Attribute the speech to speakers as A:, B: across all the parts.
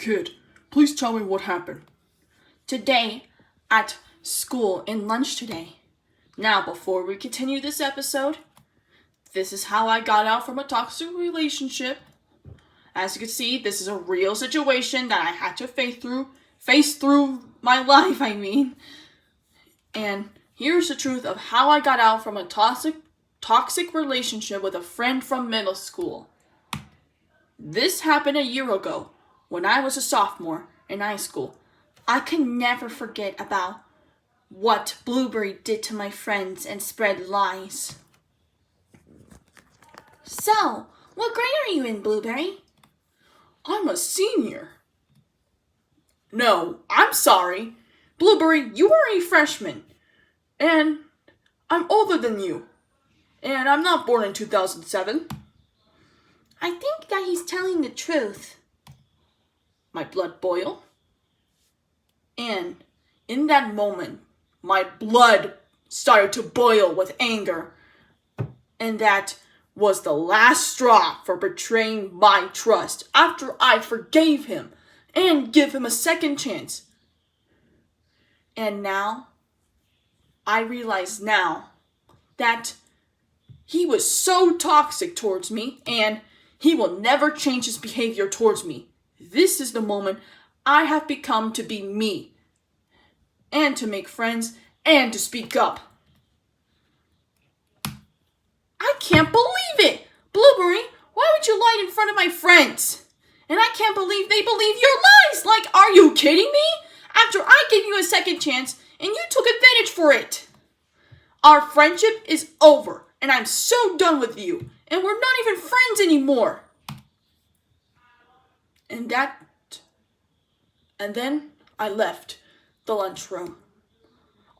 A: kid, please tell me what happened.
B: Today, at school, in lunch today. Now, before we continue this episode, this is how I got out from a toxic relationship. As you can see, this is a real situation that I had to face through my life, And here's the truth of how I got out from a toxic relationship with a friend from middle school. This happened a year ago, when I was a sophomore in high school. I can never forget about what Blueberry did to my friends and spread lies. So, what grade are you in, Blueberry?
A: I'm a senior. No, I'm sorry. Blueberry, you are a freshman. And I'm older than you. And I'm not born in 2007.
B: I think that he's telling the truth.
A: My blood boiled. And in that moment, my blood started to boil with anger. And that was the last straw for betraying my trust after I forgave him and give him a second chance. And now, I realize now that he was so toxic towards me and he will never change his behavior towards me. This is the moment I have become to be me and to make friends and to speak up.
B: I can't believe it! Blueberry, why would you lie in front of my friends? And I can't believe they believe your lies! Like, are you kidding me? After I gave you a second chance and you took advantage for it. Our friendship is over and I'm so done with you. And we're not even friends anymore.
A: And then I left the lunchroom,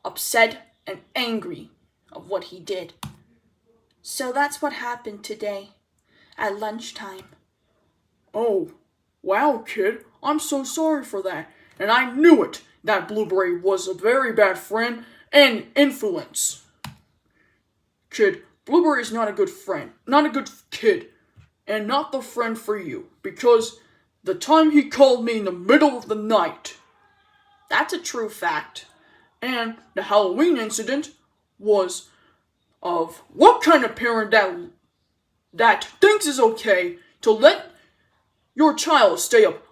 A: upset and angry of what he did.
B: So that's what happened today, at lunchtime.
A: Oh, wow, kid, I'm so sorry for that. And I knew it, that Blueberry was a very bad friend and influence. Kid, Blueberry is not a good friend, not a good kid, and not the friend for you, because the time he called me in the middle of the night. That's a true fact. And the Halloween incident was of what kind of parent that thinks it's okay to let your child stay up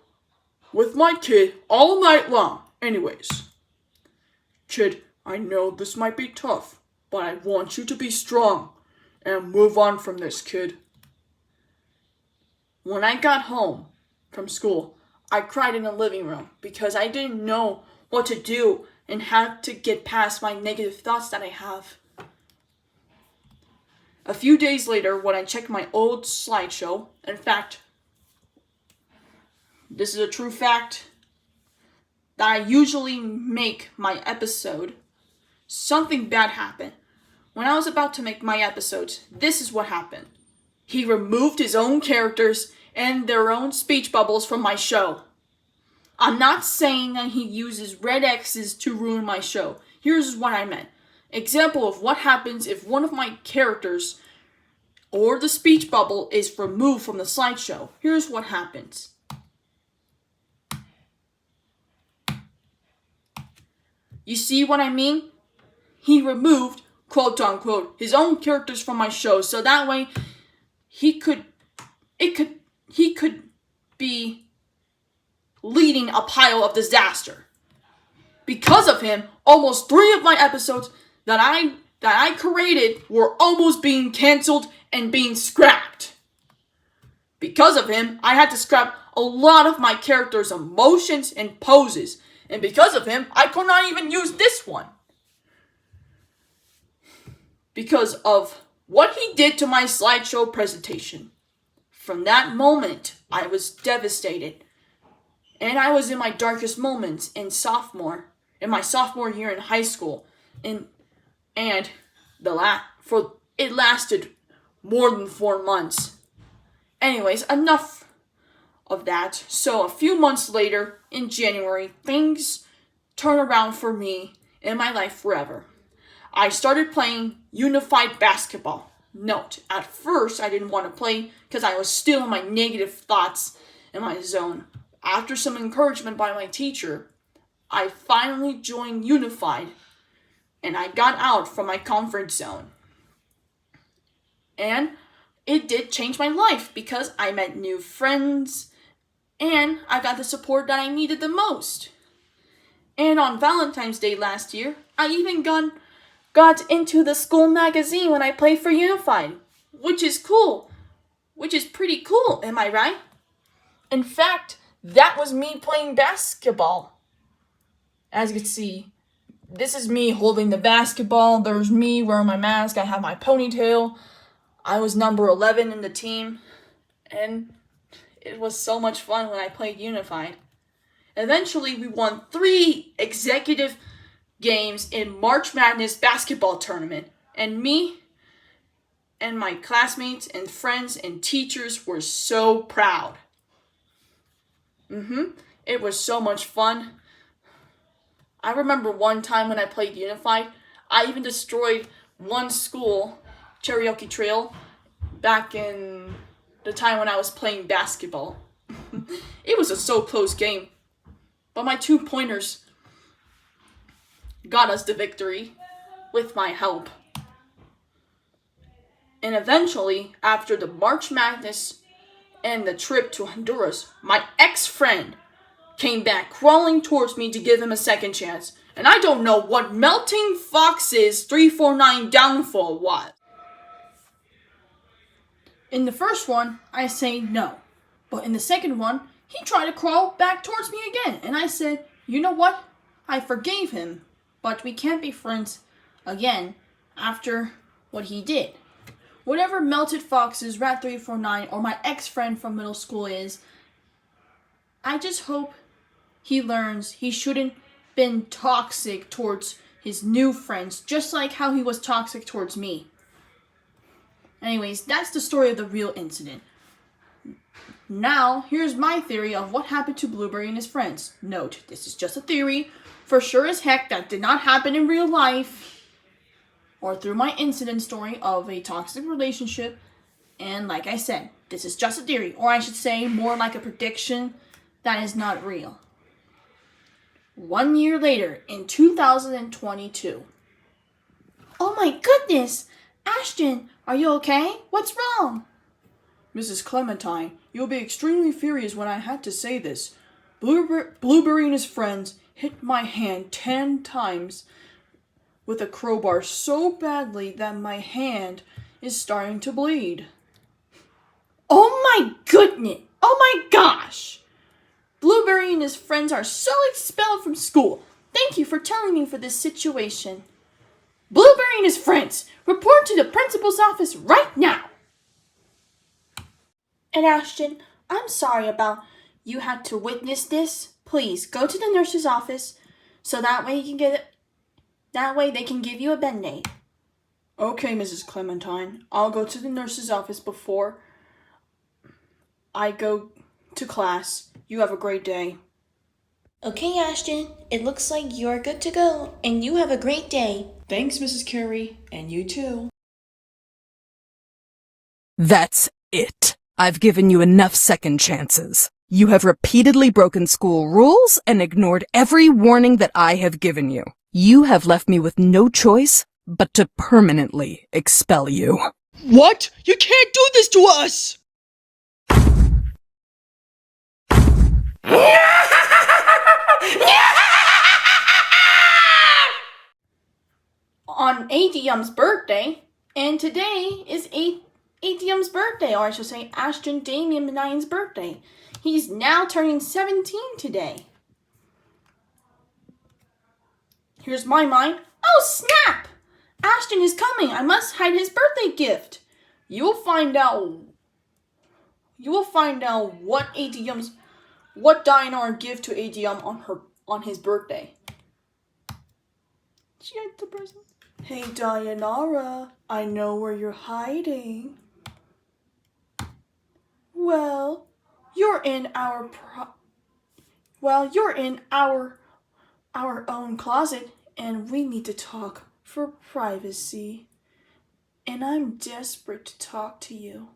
A: with my kid all night long. Anyways, kid, I know this might be tough, but I want you to be strong and move on from this, kid. When I got home from school, I cried in the living room because I didn't know what to do and how to get past my negative thoughts that I have. A few days later, when I checked my old slideshow, in fact, this is a true fact that I usually make my episode, something bad happened. When I was about to make my episodes, this is what happened. He removed his own characters and their own speech bubbles from my show. I'm not saying that he uses red X's to ruin my show. Here's what I meant. Example of what happens if one of my characters or the speech bubble is removed from the slideshow. Here's what happens. You see what I mean? He removed, quote unquote, his own characters from my show, so that way he could be leading a pile of disaster. Because of him, almost 3 of my episodes that I created were almost being canceled and being scrapped. Because of him, I had to scrap a lot of my characters' emotions and poses. And because of him, I could not even use this one. Because of what he did to my slideshow presentation. From that moment, I was devastated. And I was in my darkest moments in my sophomore year in high school. And it lasted more than 4 months. Anyways, enough of that. So a few months later, in January, things turned around for me in my life forever. I started playing unified basketball. Note, at first I didn't want to play because I was still in my negative thoughts in my zone. after some encouragement by my teacher, I finally joined Unified and I got out from my comfort zone. And it did change my life because I met new friends and I got the support that I needed the most. And on Valentine's Day last year, I even got into the school magazine when I played for Unified, which is cool. Which is pretty cool, am I right? In fact, that was me playing basketball. As you can see, this is me holding the basketball. There's me wearing my mask. I have my ponytail. I was number 11 in the team. And it was so much fun when I played Unified. Eventually, we won 3 executive games in March Madness basketball tournament. And me and my classmates and friends and teachers were so proud. It was so much fun. I remember one time when I played Unified, I even destroyed one school, Cherokee Trail, back in the time when I was playing basketball. It was a so close game. But my 2-pointers got us the victory with my help. And eventually, after the March Madness and the trip to Honduras, my ex-friend came back crawling towards me to give him a second chance. And I don't know what Melting Fox's 349 downfall was. In the first one, I say no. But in the second one, he tried to crawl back towards me again. And I said, you know what? I forgave him. But we can't be friends again after what he did. Whatever Melted Fox's Rat 349 or my ex-friend from middle school is, I just hope he learns he shouldn't been toxic towards his new friends, just like how he was toxic towards me. Anyways, that's the story of the real incident. Now, here's my theory of what happened to Blueberry and his friends. Note, this is just a theory. For sure as heck, that did not happen in real life. Or through my incident story of a toxic relationship. And like I said, this is just a theory. Or I should say, more like a prediction that is not real. 1 year later, in 2022. Oh my goodness! Ashton, are you okay? What's wrong? Mrs. Clementine, you'll be extremely furious when I had to say this. Blueberry and his friends hit my hand 10 times with a crowbar so badly that my hand is starting to bleed.
B: Oh my goodness! Oh my gosh! Blueberry and his friends are so expelled from school. Thank you for telling me for this situation. Blueberry and his friends, report to the principal's office right now. And Ashton, I'm sorry about you had to witness this. Please go to the nurse's office so that way they can give you a Band-Aid.
A: Okay, Mrs. Clementine. I'll go to the nurse's office before I go to class. You have a great day.
B: Okay, Ashton. It looks like you're good to go, and you have a great day.
A: Thanks, Mrs. Carey, and you too.
C: That's it. I've given you enough second chances. You have repeatedly broken school rules and ignored every warning that I have given you. You have left me with no choice but to permanently expel you.
A: What? You can't do this to us!
B: On ADM's birthday, and today is ADM's birthday, or I should say Ashton Damien Midnighton's birthday. He's now turning 17 today. Here's my mind. Oh snap! Ashton is coming. I must hide his birthday gift.
A: You will find out what Dayanara give to ADM on his birthday.
B: She had the present.
A: Hey Dayanara, I know where you're hiding. Well, you're in our own closet, and we need to talk for privacy. And I'm desperate to talk to you.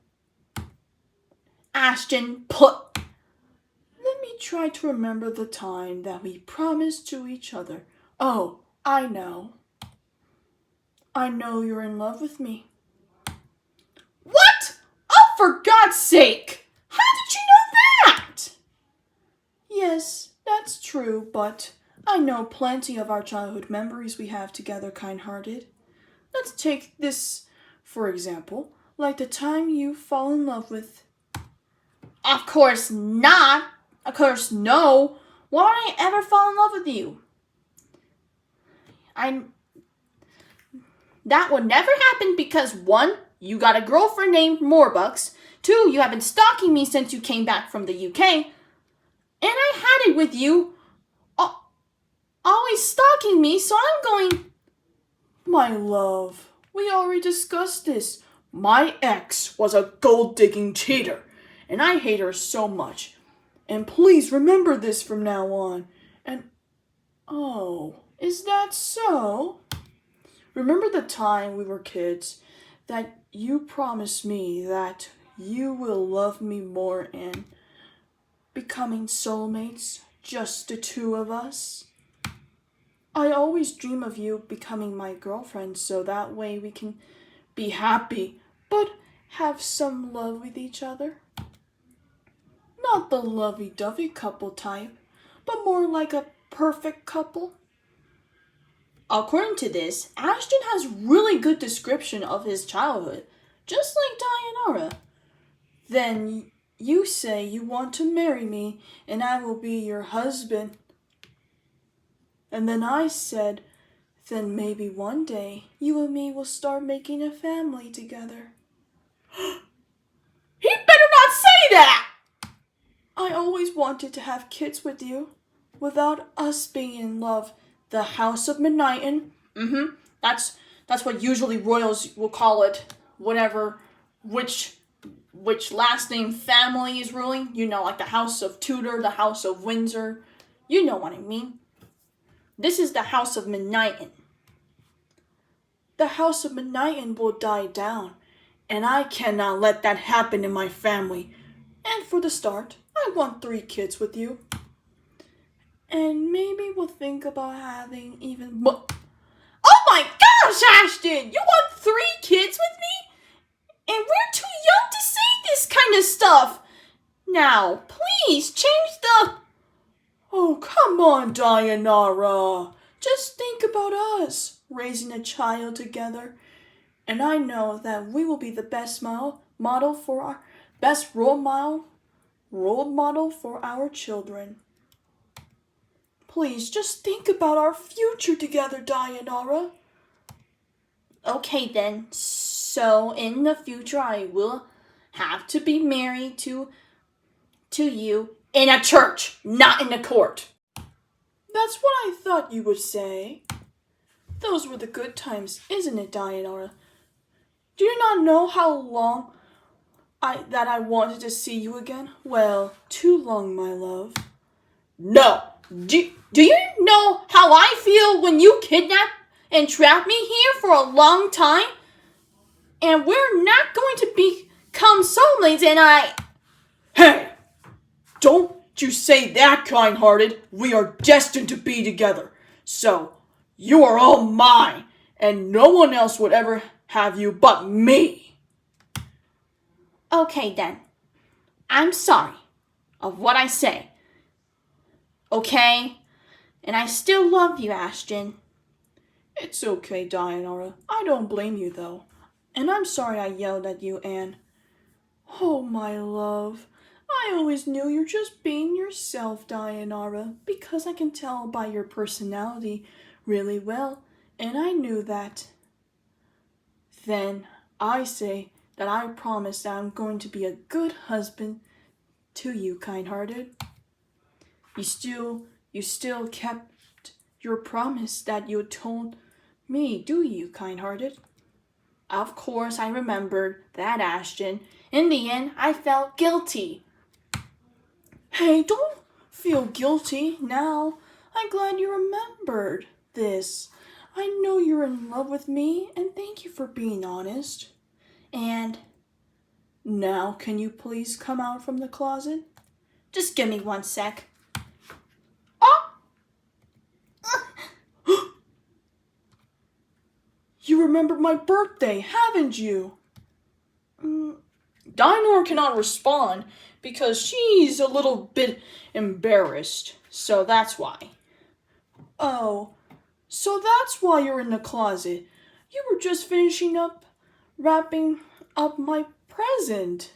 B: Ashton, put.
A: Let me try to remember the time that we promised to each other. Oh, I know. I know you're in love with me.
B: What? Oh, for God's sake! How did you know that?
A: Yes, that's true, but I know plenty of our childhood memories we have together, kind-hearted. Let's take this, for example, like the time you fall in love with.
B: Of course not. Of course no. Why would I ever fall in love with you? That would never happen because 1, you got a girlfriend named Morbucks. 2, you have been stalking me since you came back from the UK. And I had it with you always stalking me, so I'm going...
A: My love, we already discussed this. My ex was a gold-digging cheater, and I hate her so much. And please remember this from now on. And, oh, is that so? Remember the time we were kids that you promised me that you will love me more and becoming soulmates, just the two of us? I always dream of you becoming my girlfriend so that way we can be happy but have some love with each other. Not the lovey-dovey couple type, but more like a perfect couple.
B: According to this, Ashton has really good description of his childhood, just like Dayanara.
A: Then you say you want to marry me and I will be your husband. And then I said, then maybe one day you and me will start making a family together.
B: He better not say that!
A: I always wanted to have kids with you, without us being in love. The House of Midnighton.
B: That's what usually royals will call it. Whatever, which last name family is ruling. You know, like the House of Tudor, the House of Windsor. You know what I mean. This is the House of Midnighton.
A: The House of Midnighton will die down, and I cannot let that happen in my family. And for the start, I want 3 kids with you. And maybe we'll think about having even more.
B: Oh my gosh, Ashton! You want 3 kids with me? And we're too young to say this kind of stuff. Now, please, change the...
A: Oh, come on, Dayanara. Just think about us, raising a child together. And I know that we will be the best model for our best role model for our children. Please, just think about our future together, Dayanara.
B: Okay then, so in the future I will have to be married to you in a church, not in a court.
A: That's what I thought you would say. Those were the good times, isn't it, Dayanara? Do you not know how long that I wanted to see you again? Well, too long, my love.
B: No. Do you know how I feel when you kidnap and trap me here for a long time? And we're not going to become soulmates and I...
A: Hey! Don't you say that, kind-hearted. We are destined to be together. So, you are all mine, and no one else would ever have you but me.
B: Okay then. I'm sorry of what I say. Okay? And I still love you, Ashton.
A: It's okay, Dayanara. I don't blame you, though. And I'm sorry I yelled at you, Anne. Oh, my love. I always knew you're just being yourself, Dayanara, because I can tell by your personality really well, and I knew that. Then I say that I promise that I'm going to be a good husband to you, kind-hearted. You still kept your promise that you told me, do you, kind-hearted?
B: Of course I remembered that, Ashton. In the end, I felt guilty.
A: Hey, don't feel guilty now. I'm glad you remembered this. I know you're in love with me, and thank you for being honest. And now, can you please come out from the closet?
B: Just give me 1 sec.
A: You remember my birthday, haven't you? Dayanara cannot respond because she's a little bit embarrassed, so that's why. Oh, so that's why you're in the closet. You were just finishing up wrapping up my present.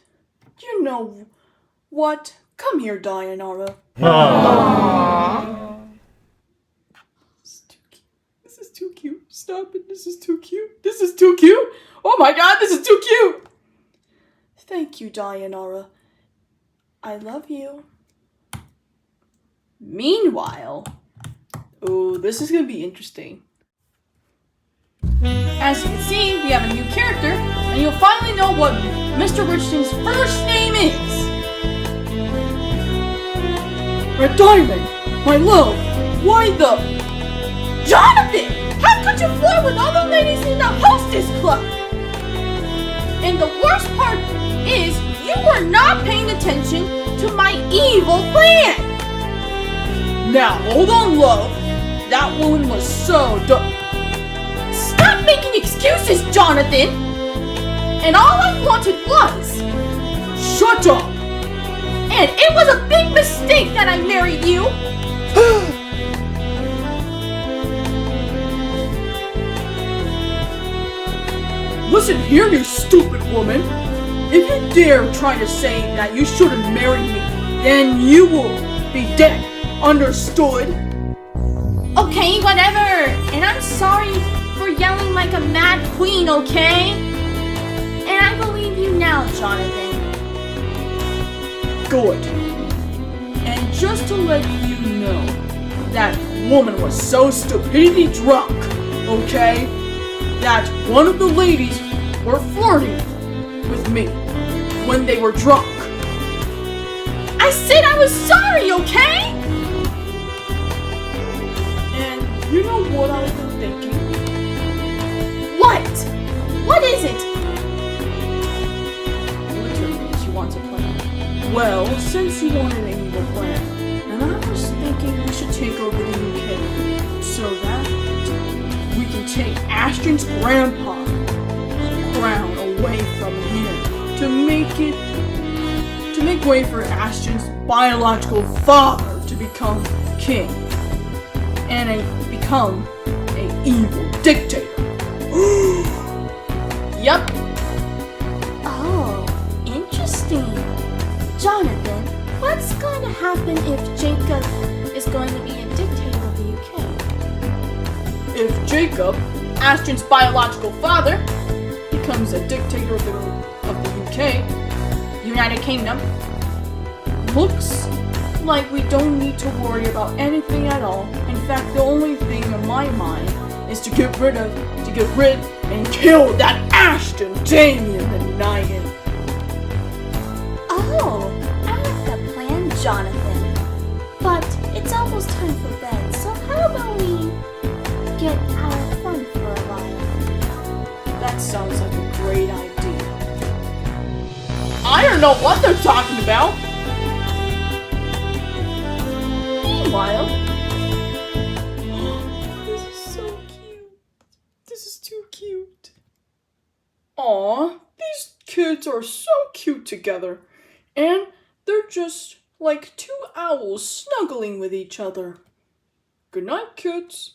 A: You know what? Come here, Dayanara. This is too cute. Stop it. This is too cute. This is too cute. Oh my god, this is too cute. Thank you, Dayanara. I love you. Meanwhile, oh, this is gonna be interesting.
B: As you can see, we have a new character, and you'll finally know what Mr. Richton's first name is.
A: Red Diamond, my love, why the...
B: Jonathan! How could you flirt with other ladies in the hostess club? And the worst part is, you were not paying attention to my evil plan.
A: Now, hold on, love. That woman was so
B: Stop making excuses, Jonathan! And all I wanted was...
A: Shut up!
B: And it was a big mistake that I married you!
A: Listen here, you stupid woman. If you dare try to say that you shouldn't marry me, then you will be dead. Understood?
B: Okay, whatever. And I'm sorry for yelling like a mad queen, okay? And I believe you now, Jonathan.
A: Good. And just to let you know, that woman was so stupidity drunk, okay? That one of the ladies were flirting with me when they were drunk.
B: I said I was sorry, okay?
A: And you know what I've been thinking?
B: What? What is it?
A: Literally, she wants a plan. Well, since you wanted an evil plan, and I was thinking we should take over the UK so that we can take Ashton's grandpa's crown away from him to make way for Ashton's biological father to become king and become an evil dictator. Yup.
B: Oh, interesting. Jonathan, what's going to happen if Jacob is going to be a dictator of the UK?
A: If Jacob, Ashton's biological father, becomes a dictator of the UK,
B: United Kingdom.
A: looks like we don't need to worry about anything at all. In fact, the only thing in my mind is to get rid and kill that Ashton, Damien, and Midnighton.
B: Oh, I like that plan, Jonathan. But it's almost time for bed, so how about we get our fun for a while?
A: That sounds like a great idea. I don't know what they're talking about. Meanwhile, this is so cute. This is too cute. Aw, these kids are so cute together. And they're just like two owls snuggling with each other. Good night, kids.